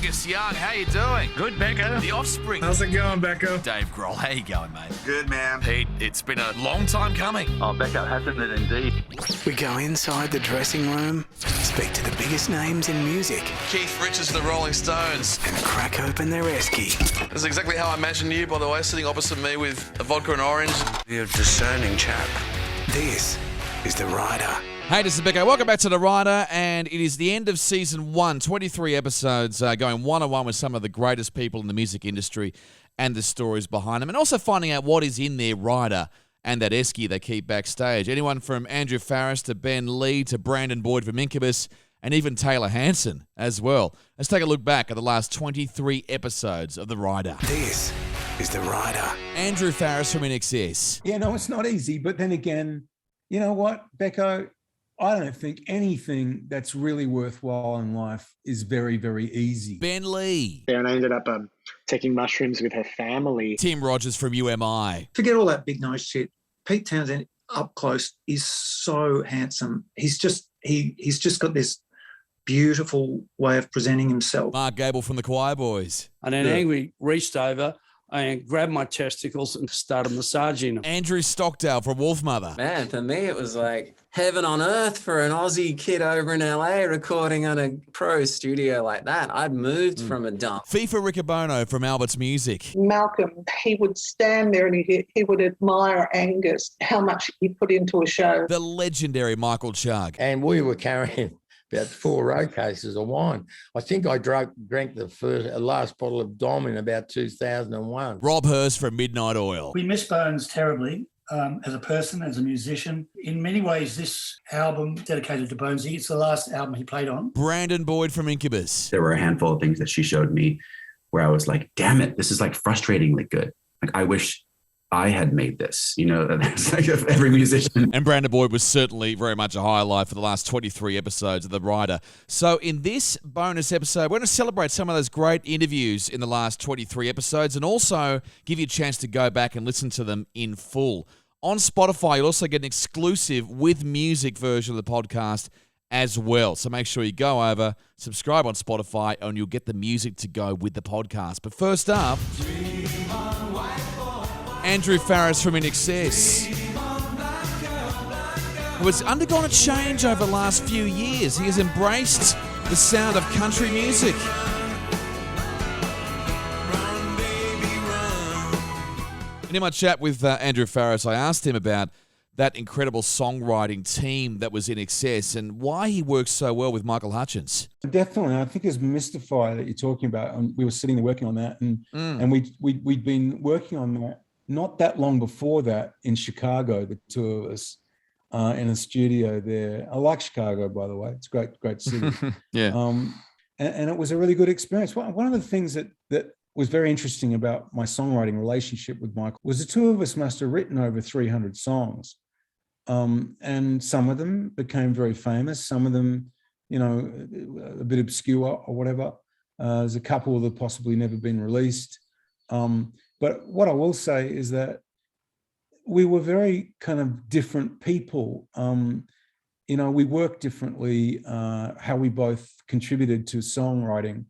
Angus Young, how you doing? Good, Becko. The Offspring. How's it going, Becko? Dave Grohl, how you going, mate? Good, man. Pete, it's been a long time coming. Oh, Becko, hasn't it indeed? We go inside the dressing room, speak to the biggest names in music, Keith Richards of the Rolling Stones. and crack open their esky. That's exactly how I imagine you, by the way, sitting opposite me with a vodka and orange. You're a discerning chap. This is The Rider. Hey, this is Becko. Welcome back to The Rider, and it is the end of Season 1, 23 episodes, going one-on-one with some of the greatest people in the music industry and the stories behind them, and also finding out what is in their rider and that esky they keep backstage. Anyone from Andrew Farriss to Ben Lee to Brandon Boyd from Incubus, and even Taylor Hanson as well. Let's take a look back at the last 23 episodes of The Rider. This is The Rider. Andrew Farriss from INXS. Yeah, no, it's not easy. But then again, you know what, Becko? I don't think anything that's really worthwhile in life is very, very easy. Ben Lee. And I ended up taking mushrooms with her family. Tim Rogers from UMI. Forget all that big nose shit. Pete Townsend up close is so handsome. He's just got this beautiful way of presenting himself. Mark Gable from the Choirboys. And then Angry reached over and grabbed my testicles and started massaging them. Andrew Stockdale from Wolfmother. Man, for me, it was like heaven on earth for an Aussie kid over in LA recording on a pro studio like that. I'd moved from a dump. Fifa Riccobono from Albert's Music. Malcolm, he would stand there and he would admire Angus, how much he put into a show. The legendary Michael Chugg. And we were carrying about 4 row cases of wine. I think I drank the last bottle of Dom in about 2001. Rob Hirst from Midnight Oil. We miss Bones terribly as a person, as a musician. In many ways, this album dedicated to Bonesy, it's the last album he played on. Brandon Boyd from Incubus. There were a handful of things that she showed me where I was like, damn it, this is like frustratingly good. Like, I wish I had made this, you know, that's like every musician. And Brandon Boyd was certainly very much a highlight for the last 23 episodes of The Rider. So in this bonus episode, we're going to celebrate some of those great interviews in the last 23 episodes and also give you a chance to go back and listen to them in full. On Spotify, you'll also get an exclusive with music version of the podcast as well. So make sure you go over, subscribe on Spotify, and you'll get the music to go with the podcast. But first up, Andrew Farriss from INXS, who has undergone a change over the last few years. He has embraced the sound of country music. And in my chat with Andrew Farriss, I asked him about that incredible songwriting team that was INXS and why he works so well with Michael Hutchence. Definitely. I think it's Mystify that you're talking about. And we were sitting there working on that. And we'd been working on that not that long before that in Chicago, the two of us, in a studio there. I like Chicago, by the way. It's a great city. Yeah. And it was a really good experience. One of the things that was very interesting about my songwriting relationship with Michael was the two of us must have written over 300 songs. And some of them became very famous. Some of them, you know, a bit obscure or whatever. There's a couple that possibly never been released. But what I will say is that we were very kind of different people. You know, we worked differently, how we both contributed to songwriting.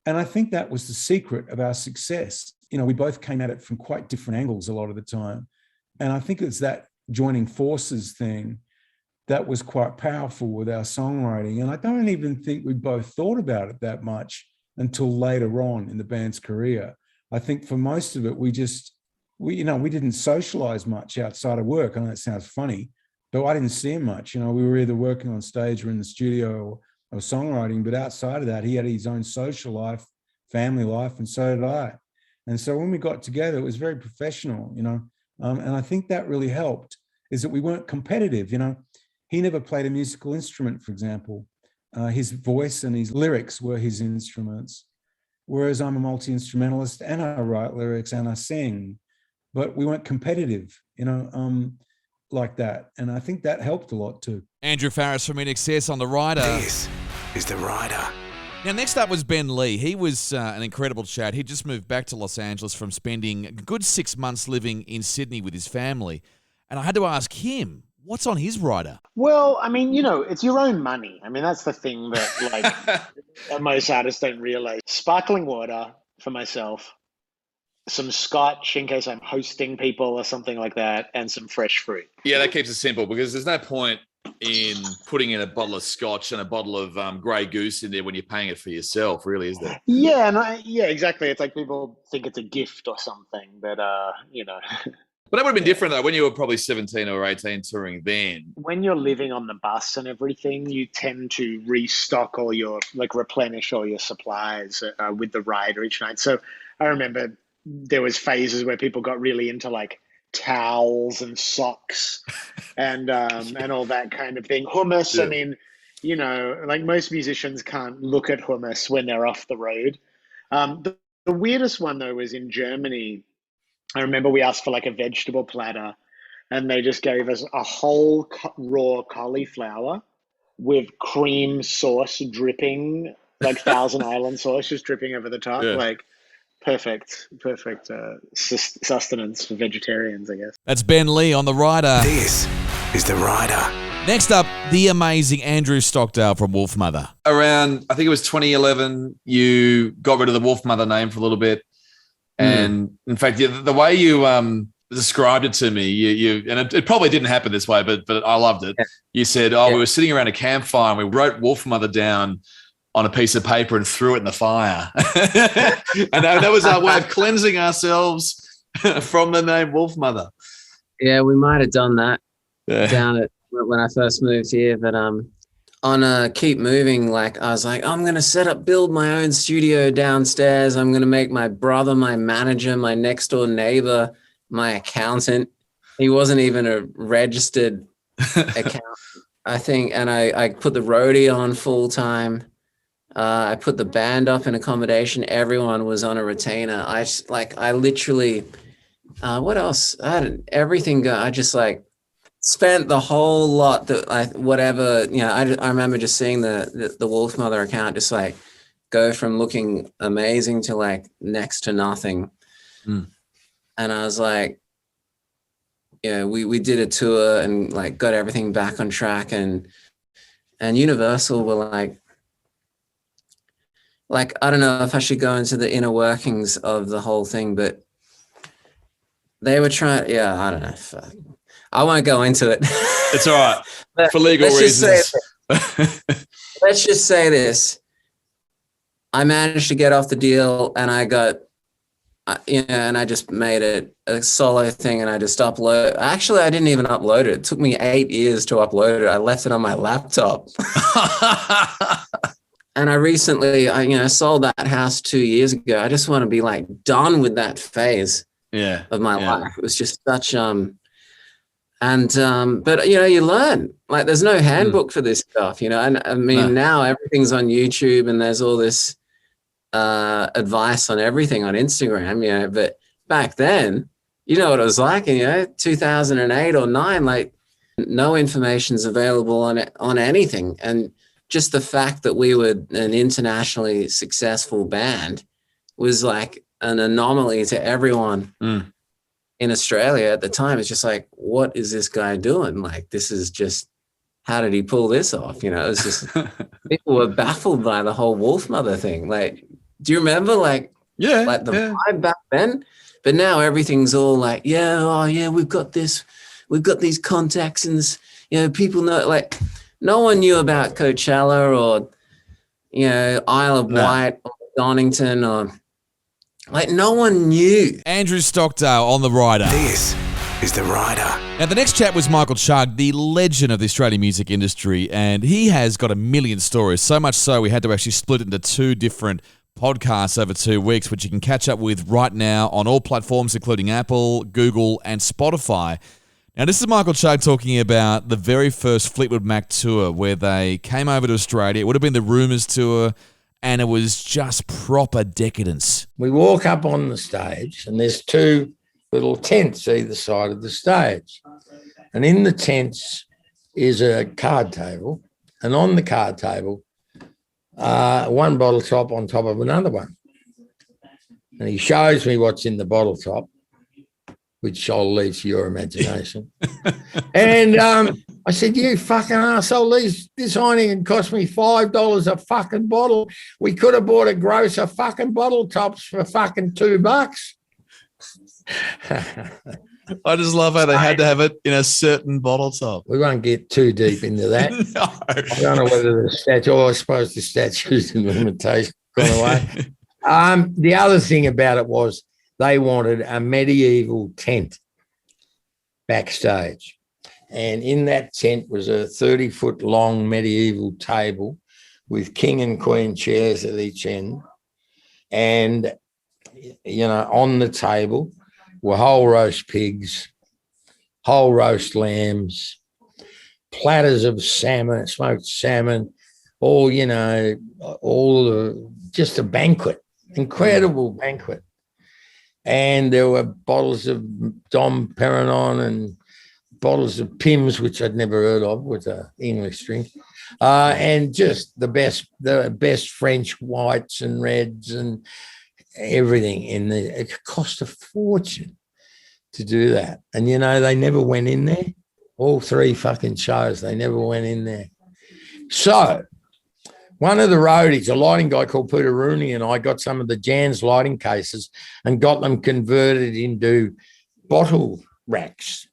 And I think that was the secret of our success. You know, we both came at it from quite different angles a lot of the time. And I think it's that joining forces thing that was quite powerful with our songwriting. And I don't even think we both thought about it that much until later on in the band's career. I think for most of it, we didn't socialize much outside of work. I know that sounds funny, but I didn't see him much. You know, we were either working on stage or in the studio or songwriting, but outside of that, he had his own social life, family life, and so did I. And so when we got together, it was very professional, you know, and I think that really helped, is that we weren't competitive, you know. He never played a musical instrument, for example. His voice and his lyrics were his instruments, whereas I'm a multi-instrumentalist and I write lyrics and I sing, but we weren't competitive, you know, like that. And I think that helped a lot too. Andrew Farriss from INXS on The Rider. This is The Rider. Now, next up was Ben Lee. He was an incredible chat. He just moved back to Los Angeles from spending a good 6 months living in Sydney with his family. And I had to ask him, What's on his rider? Well, I mean, it's your own money. I mean, that's the thing that most artists don't realize. Sparkling water for myself, some scotch in case I'm hosting people or something like that, and some fresh fruit. Yeah, that keeps it simple because there's no point in putting in a bottle of scotch and a bottle of Grey Goose in there when you're paying it for yourself, really, is there? Yeah, exactly. It's like people think it's a gift or something, but But that would have been different, though, when you were probably 17 or 18 touring then. When you're living on the bus and everything, you tend to restock all your, replenish all your supplies with the rider each night. So I remember there was phases where people got really into, towels and socks and all that kind of thing. Hummus, yeah. I mean, most musicians can't look at hummus when they're off the road. The weirdest one, though, was in Germany. I remember we asked for a vegetable platter and they just gave us a whole raw cauliflower with cream sauce dripping, Thousand Island sauce just dripping over the top. Yeah. Perfect sustenance for vegetarians, I guess. That's Ben Lee on the rider. This is the rider. Next up, the amazing Andrew Stockdale from Wolfmother. Around, I think it was 2011, you got rid of the Wolfmother name for a little bit. And in fact, the way you described it to me, you and it probably didn't happen this way, but I loved it. You said, we were sitting around a campfire and we wrote Wolfmother down on a piece of paper and threw it in the fire. And that was our way of cleansing ourselves from the name Wolfmother. Yeah, we might have done that down at when I first moved here, but on Keep Moving, I was like, I'm going to build my own studio downstairs. I'm going to make my brother my manager, my next door neighbor my accountant. He wasn't even a registered accountant, I think. And I put the roadie on full time. I put the band up in accommodation. Everyone was on a retainer. I literally, what else? I had everything. I just spent the whole lot that I remember just seeing the Wolfmother account just go from looking amazing to next to nothing. And I was we did a tour and got everything back on track, and Universal were I don't know if I should go into the inner workings of the whole thing, but they were trying, I don't know. I won't go into it. It's all right. For legal reasons. Let's just say this. I managed to get off the deal and I got, and I just made it a solo thing and I just upload. Actually, I didn't even upload it. It took me 8 years to upload it. I left it on my laptop. And I recently, sold that house 2 years ago. I just want to be done with that phase of my life. It was just such, but you learn, there's no handbook for this stuff, and I mean, now everything's on YouTube and there's all this advice on everything on Instagram, but back then, what it was like, 2008 or 9, no information's available on anything. And just the fact that we were an internationally successful band was an anomaly to everyone in Australia at the time. It's just what is this guy doing? This is just, how did he pull this off? It was just, people were baffled by the whole Wolfmother thing. Do you remember the vibe back then? But now everything's all we've got this, we've got these contacts and this, people know, no one knew about Coachella or, Isle of Wight or Donington or no one knew. Andrew Stockdale on the rider. This is the rider. Now, the next chap was Michael Chugg, the legend of the Australian music industry, and he has got a million stories, so much so we had to actually split it into 2 different podcasts over 2 weeks, which you can catch up with right now on all platforms, including Apple, Google, and Spotify. Now, this is Michael Chugg talking about the very first Fleetwood Mac tour where they came over to Australia. It would have been the Rumours tour, and it was just proper decadence. We walk up on the stage and there's 2 little tents either side of the stage. And in the tents is a card table, and on the card table, one bottle top on top of another one. And he shows me what's in the bottle top, which I'll leave to your imagination. And I said, you fucking arsehole, this Heineken cost me $5 a fucking bottle. We could have bought a gross of fucking bottle tops for fucking $2. I just love how they had to have it in a certain bottle top. We won't get too deep into that. No. I don't know whether the statute, I suppose the statute's in limitation gone away. The other thing about it was they wanted a medieval tent backstage. And in that tent was a 30-foot long medieval table with king and queen chairs at each end. And, on the table were whole roast pigs, whole roast lambs, platters of salmon, smoked salmon, just a banquet, incredible banquet. And there were bottles of Dom Perignon and bottles of Pimm's, which I'd never heard of, with an English drink, and just the best French whites and reds and everything in there. It cost a fortune to do that. And, they never went in there. All 3 fucking shows, they never went in there. So one of the roadies, a lighting guy called Peter Rooney, and I got some of the Jan's lighting cases and got them converted into bottle racks.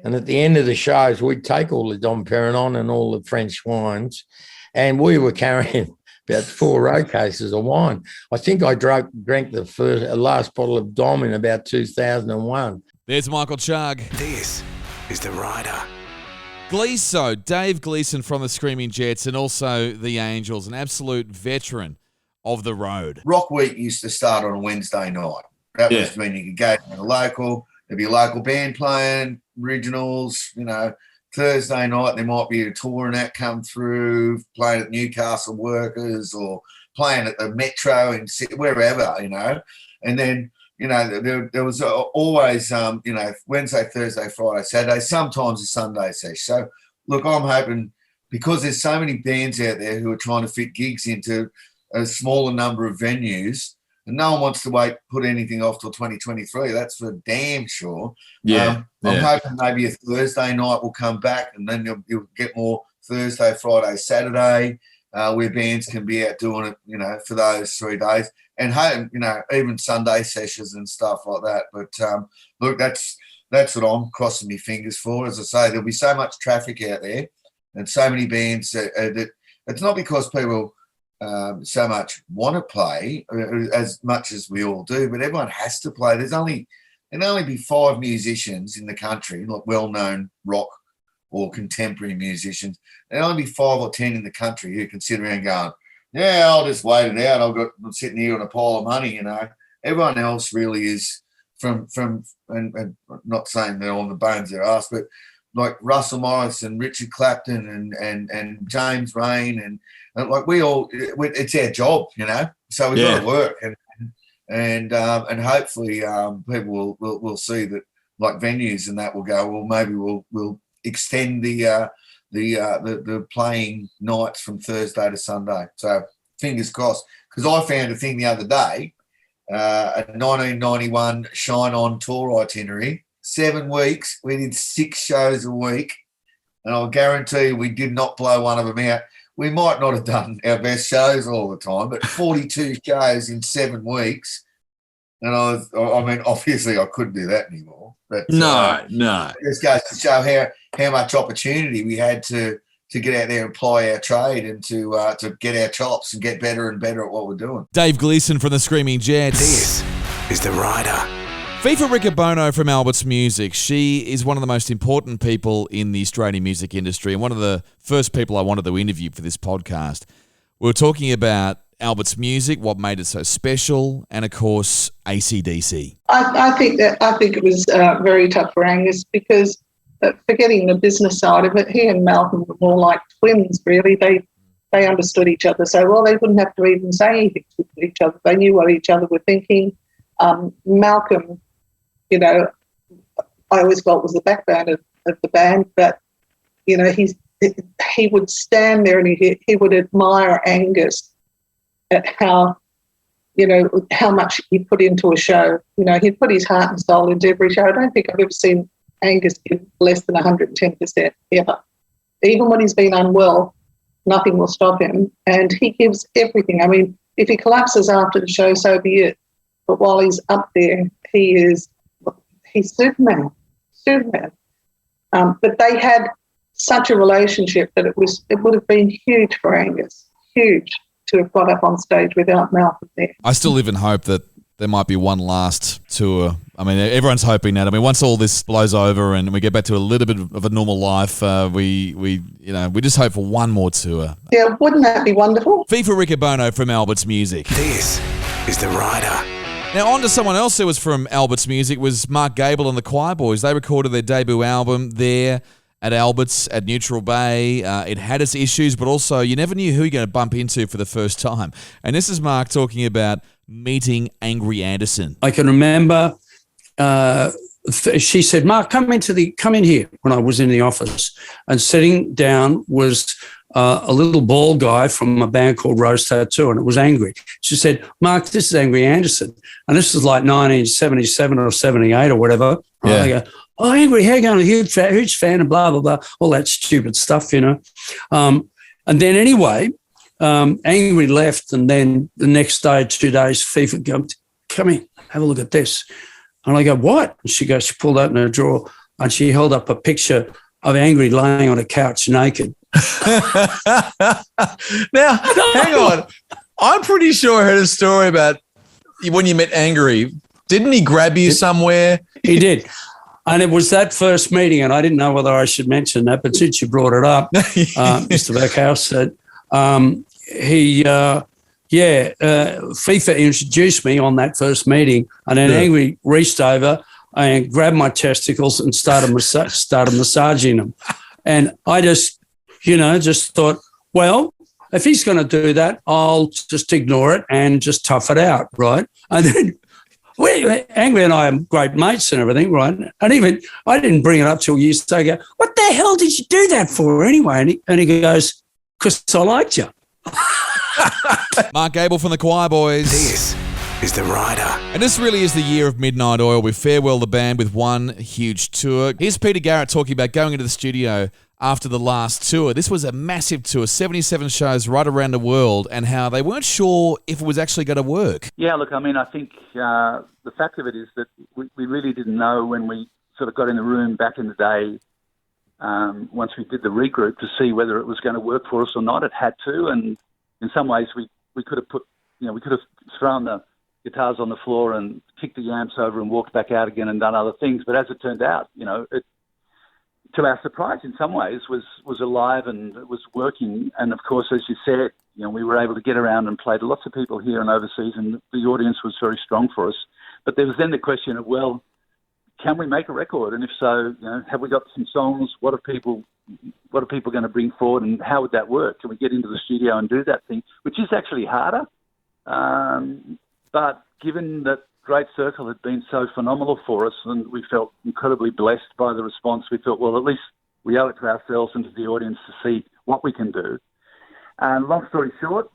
And at the end of the shows, we'd take all the Dom Perignon and all the French wines, and we were carrying about 4 row cases of wine. I think I drank the last bottle of Dom in about 2001. There's Michael Chugg. This is The Rider. Gleeson, Dave Gleeson from the Screaming Jets, and also the Angels, an absolute veteran of the road. Rock Week used to start on a Wednesday night. That was when you could go to a local, there'd be a local band playing, originals, Thursday night there might be a tour and that come through, playing at Newcastle Workers or playing at the Metro and wherever, And then, there was always, Wednesday, Thursday, Friday, Saturday, sometimes a Sunday session. So, look, I'm hoping, because there's so many bands out there who are trying to fit gigs into a smaller number of venues, and no one wants to put anything off till 2023. That's for damn sure. I'm hoping maybe a Thursday night will come back, and then you'll get more Thursday, Friday, Saturday, where bands can be out doing it, for those 3 days. And, even Sunday sessions and stuff like that. But, look, that's what I'm crossing my fingers for. As I say, there'll be so much traffic out there and so many bands that it's not because people so much want to play as much as we all do, but everyone has to play. There'll only be 5 musicians in the country, like well-known rock or contemporary musicians. There'll only be 5 or 10 in the country who can sit around going, yeah, I'll just wait it out. I'm sitting here on a pile of money, Everyone else really is from and not saying they're on the bones of their ass, but like Russell Morris and Richard Clapton and James Rain and like we all, it's our job, So we've got to work and hopefully people will see that, like venues and that will go, well, maybe we'll extend the playing nights from Thursday to Sunday. So fingers crossed. Because I found a thing the other day, a 1991 Shine On tour itinerary, 7 weeks. We did 6 shows a week, and I'll guarantee you we did not blow one of them out. We might not have done our best shows all the time, but 42 shows in 7 weeks. And obviously I couldn't do that anymore. But no. It just goes to show how much opportunity we had to get out there and ply our trade and to get our chops and get better and better at what we're doing. Dave Gleeson from the Screaming Jets. This is The Rider. Fifa Riccobono from Albert's Music. She is one of the most important people in the Australian music industry and one of the first people I wanted to interview for this podcast. We were talking about Albert's Music, what made it so special, and of course, AC/DC. I think it was very tough for Angus because, forgetting the business side of it, he and Malcolm were more like twins, really. They understood each other so well they wouldn't have to even say anything to each other. They knew what each other were thinking. Malcolm, I always felt was the backbone of the band, but, he would stand there and he would admire Angus at how you know, how much he put into a show. You know, he'd put his heart and soul into every show. I don't think I've ever seen Angus give less than 110% ever. Even when he's been unwell, nothing will stop him. And he gives everything. I mean, if he collapses after the show, so be it. But while he's up there, he's Superman. But they had such a relationship that it would have been huge for Angus, huge, to have got up on stage without Malcolm there. I still live in hope that there might be one last tour. I mean, everyone's hoping that. I mean, once all this blows over and we get back to a little bit of a normal life, we just hope for one more tour. Yeah, wouldn't that be wonderful? Fifa Riccobono from Albert's Music. This is The Rider. Now, on to someone else who was from Albert's Music was Mark Gable and the Choirboys. They recorded their debut album there at Albert's at Neutral Bay. It had its issues, but also you never knew who you're going to bump into for the first time. And this is Mark talking about meeting Angry Anderson. I can remember she said, Mark, come in here, when I was in the office. And sitting down was a little bald guy from a band called Rose Tattoo, and it was Angry. She said, Mark, this is Angry Anderson. And this was like 1977 or 78 or whatever. Yeah. I go, oh, Angry, how you going? A huge fan and blah, blah, blah, all that stupid stuff, you know. And then anyway, Angry left, and then the next day, 2 days, FIFA goes, come in, have a look at this. And I go, what? And she pulled open her drawer and she held up a picture of Angry laying on a couch naked. Now, hang on. I'm pretty sure I heard a story about when you met Angry. Didn't he grab you somewhere? He did. And it was that first meeting, and I didn't know whether I should mention that, but since you brought it up, Mr. Becko said, FIFA introduced me on that first meeting, and then Angry reached over and grabbed my testicles and started massaging them. And I just thought, well, if he's going to do that, I'll just ignore it and just tough it out, right? And then Angry and I are great mates and everything, right? And even I didn't bring it up till years later. I go, what the hell did you do that for anyway? And he goes, because I liked you. Mark Gable from the Choirboys. This is The Rider. And this really is the year of Midnight Oil. We farewell the band with one huge tour. Here's Peter Garrett talking about going into the studio after the last tour. This was a massive tour, 77 shows right around the world, and how they weren't sure if it was actually going to work. Yeah, look, I mean, I think the fact of it is that we really didn't know when we sort of got in the room back in the day, once we did the regroup, to see whether it was going to work for us or not. It had to, and in some ways we could have we could have thrown the guitars on the floor and kicked the amps over and walked back out again and done other things. But as it turned out, it, to our surprise, in some ways, was alive and it was working. And of course, as you said, we were able to get around and play to lots of people here and overseas, and the audience was very strong for us. But there was then the question of, well, can we make a record? And if so, have we got some songs? What are people going to bring forward, and how would that work? Can we get into the studio and do that thing, which is actually harder? But given that Great Circle had been so phenomenal for us, and we felt incredibly blessed by the response, we thought, well, at least we owe it to ourselves and to the audience to see what we can do. And long story short,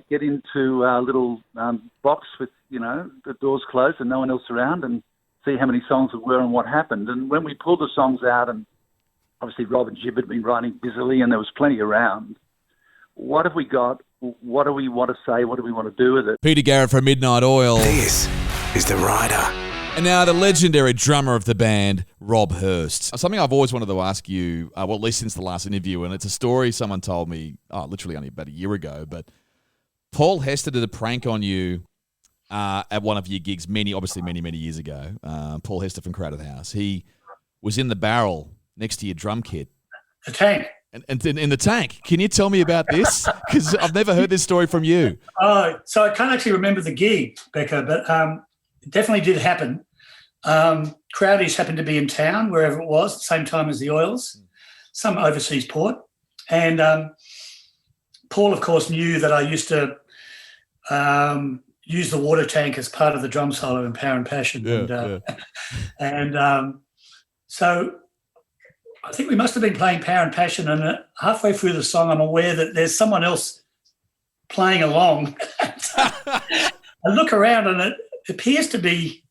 get into a little box with, the doors closed and no one else around, and see how many songs there were and what happened. And when we pulled the songs out, and obviously Rob and Jib had been writing busily and there was plenty around, what have we got? What do we want to say? What do we want to do with it? Peter Garrett from Midnight Oil. This is The Rider. And now the legendary drummer of the band, Rob Hirst. Something I've always wanted to ask you, at least since the last interview, and it's a story someone told me, literally only about a year ago, but Paul Hester did a prank on you at one of your gigs many years ago. Paul Hester from Crowded House. He was in the barrel next to your drum kit. The tank. And in the tank. Can you tell me about this? Because I've never heard this story from you. Oh, so I can't actually remember the gig, Becko, but it definitely did happen. Crowdies happened to be in town, wherever it was, at the same time as the Oils, some overseas port. And Paul, of course, knew that I used to use the water tank as part of the drum solo in Power and Passion. So I think we must have been playing Power and Passion, and halfway through the song, I'm aware that there's someone else playing along. I look around and it appears to be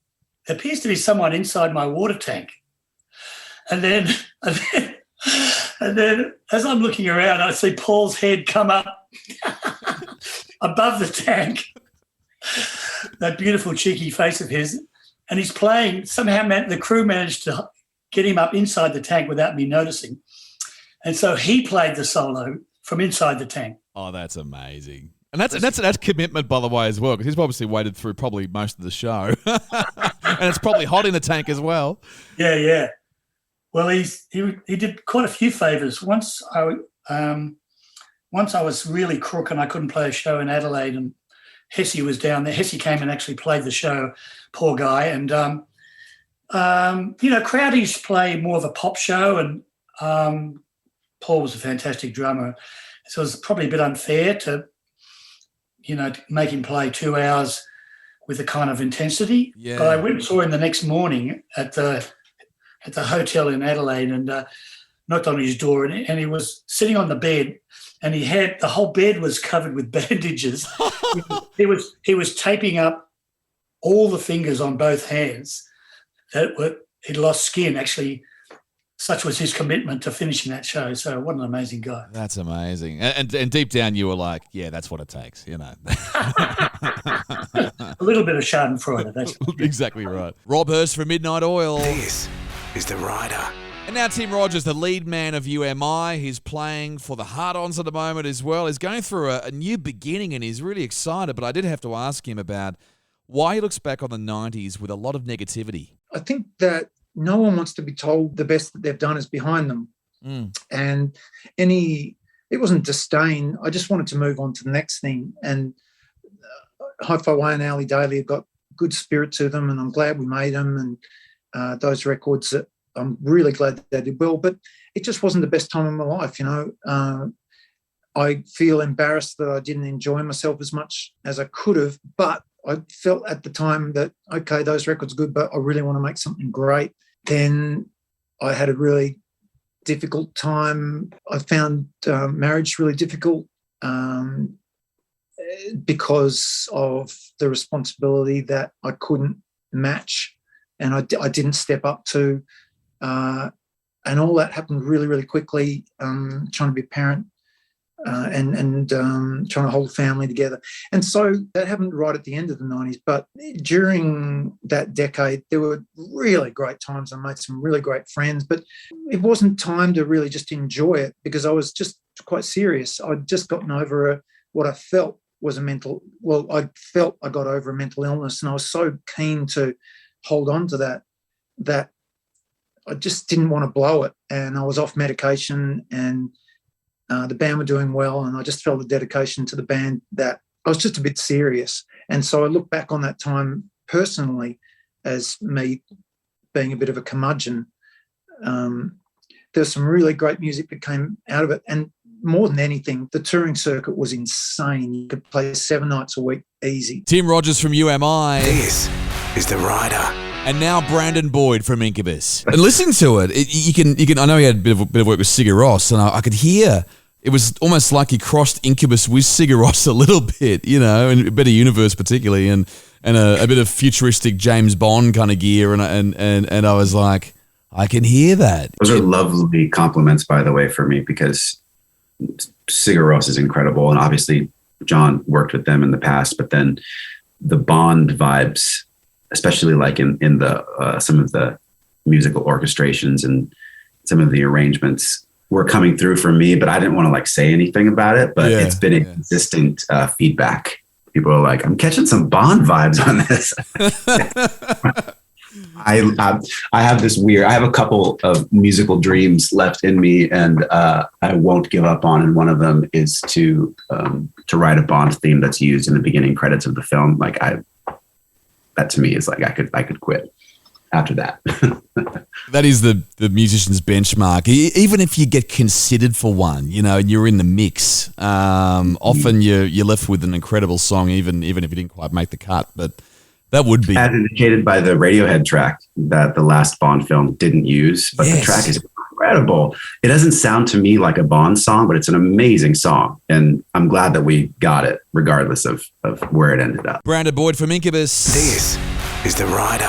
someone inside my water tank. And then as I'm looking around, I see Paul's head come up above the tank, that beautiful cheeky face of his, and he's playing. Somehow the crew managed to get him up inside the tank without me noticing. And so he played the solo from inside the tank. Oh, that's amazing. And that's commitment, by the way, as well, because he's obviously waited through probably most of the show. And it's probably hot in the tank as well. Yeah, yeah. Well, he did quite a few favours. Once I was really crook and I couldn't play a show in Adelaide, and Hesse was down there. Hesse came and actually played the show, poor guy. And, Crowdies play more of a pop show, and Paul was a fantastic drummer. So it was probably a bit unfair to make him play 2 hours with the kind of intensity. Yeah. But I went and saw him the next morning at the hotel in Adelaide, and knocked on his door, and he was sitting on the bed, and the whole bed was covered with bandages. he was taping up all the fingers on both hands he'd lost skin. Actually, such was his commitment to finishing that show. So what an amazing guy. That's amazing. And deep down you were like, yeah, that's what it takes, A little bit of Schadenfreude. That's exactly right. Rob Hirst from Midnight Oil. This is The Rider. And now Tim Rogers, the lead man of UMI. He's playing for the Hard-Ons at the moment as well. He's going through a new beginning and he's really excited, but I did have to ask him about why he looks back on the 90s with a lot of negativity. I think that no one wants to be told the best that they've done is behind them. And it wasn't disdain. I just wanted to move on to the next thing. And Hi-Fi Way and Ali Daly have got good spirit to them, and I'm glad we made them. And those records, that I'm really glad that they did well. But it just wasn't the best time of my life, I feel embarrassed that I didn't enjoy myself as much as I could have, but I felt at the time that, okay, those records are good, but I really want to make something great. Then I had a really difficult time. I found marriage really difficult because of the responsibility that I couldn't match and I didn't step up to. And all that happened really, really quickly, trying to be a parent. And trying to hold a family together. And so that happened right at the end of the 90s. But during that decade, there were really great times. I made some really great friends, but it wasn't time to really just enjoy it because I was just quite serious. I'd just gotten over what I felt was I felt I got over a mental illness, and I was so keen to hold on to that I just didn't want to blow it. And I was off medication, and the band were doing well, and I just felt the dedication to the band that I was just a bit serious. And so I look back on that time personally as me being a bit of a curmudgeon. There's some really great music that came out of it. And more than anything, the touring circuit was insane. You could play 7 nights a week easy. Tim Rogers from UMI. This is The Rider. And now Brandon Boyd from Incubus. And listening to it, you can. I know he had a bit of work with Sigur Rós, and I could hear it was almost like he crossed Incubus with Sigur Rós a little bit, and a bit of Universe particularly, and a bit of futuristic James Bond kind of gear, and I was like, I can hear that. Those are lovely compliments, by the way, for me, because Sigur Rós is incredible, and obviously John worked with them in the past, but then the Bond vibes, especially like in the some of the musical orchestrations and some of the arrangements were coming through for me, but I didn't want to say anything about it, but it's been a consistent feedback. People are like, I'm catching some Bond vibes on this. I have this weird, I have a couple of musical dreams left in me, and I won't give up on. And one of them is to write a Bond theme that's used in the beginning credits of the film. That to me is I could quit after that. That is the musician's benchmark. Even if you get considered for one, and you're in the mix, often you're left with an incredible song, even if you didn't quite make the cut. But that would be as indicated by the Radiohead track that the last Bond film didn't use, but the track is incredible. It doesn't sound to me like a Bond song, but it's an amazing song. And I'm glad that we got it, regardless of where it ended up. Brandon Boyd from Incubus. This is The Rider.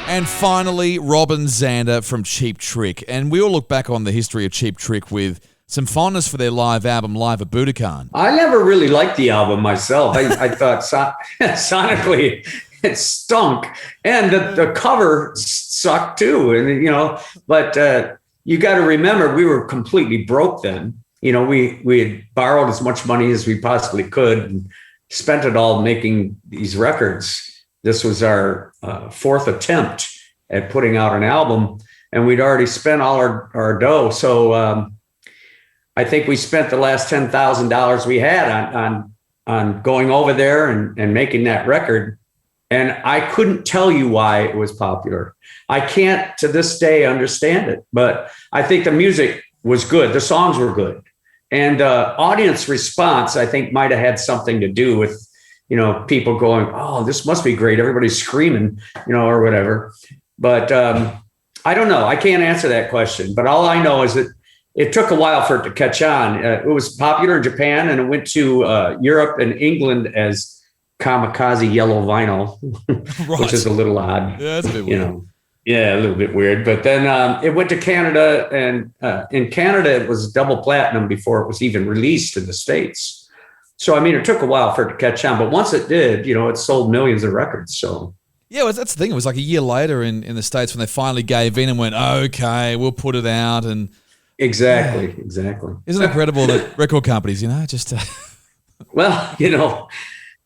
And finally, Robin Zander from Cheap Trick. And we all look back on the history of Cheap Trick with some fondness for their live album, Live at Budokan. I never really liked the album myself. I thought sonically it stunk. And the cover sucked too. And, but you got to remember, we were completely broke then. We had borrowed as much money as we possibly could and spent it all making these records. This was our fourth attempt at putting out an album, and we'd already spent all our dough. So I think we spent the last $10,000 we had on going over there and making that record. And I couldn't tell you why it was popular. I can't to this day understand it, but I think the music was good. The songs were good. And audience response, I think, might have had something to do with people going, oh, this must be great. Everybody's screaming, or whatever. But I don't know. I can't answer that question. But all I know is that it took a while for it to catch on. It was popular in Japan, and it went to Europe and England as Kamikaze Yellow Vinyl, right. Which is a little odd. Yeah, that's a bit weird. Yeah, a little bit weird. But then it went to Canada, and in Canada, it was double platinum before it was even released in the States. So, it took a while for it to catch on, but once it did, it sold millions of records. So, yeah, well, that's the thing. It was like a year later in the States when they finally gave in and went, okay, we'll put it out. And exactly. Isn't it incredible that record companies, just well,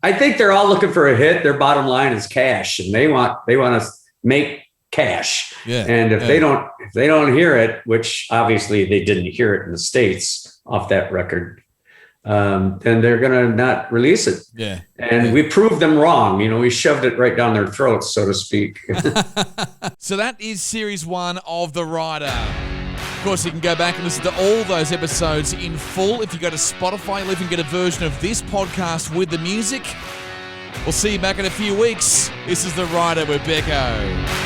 I think they're all looking for a hit. Their bottom line is cash, and they want to make cash. Yeah. And if they don't hear it, which obviously they didn't hear it in the States off that record, then they're going to not release it. Yeah. And we proved them wrong. We shoved it right down their throats, so to speak. So that is series 1 of The Rider. Of course, you can go back and listen to all those episodes in full. If you go to Spotify, you'll even get a version of this podcast with the music. We'll see you back in a few weeks. This is The Rider with Becko.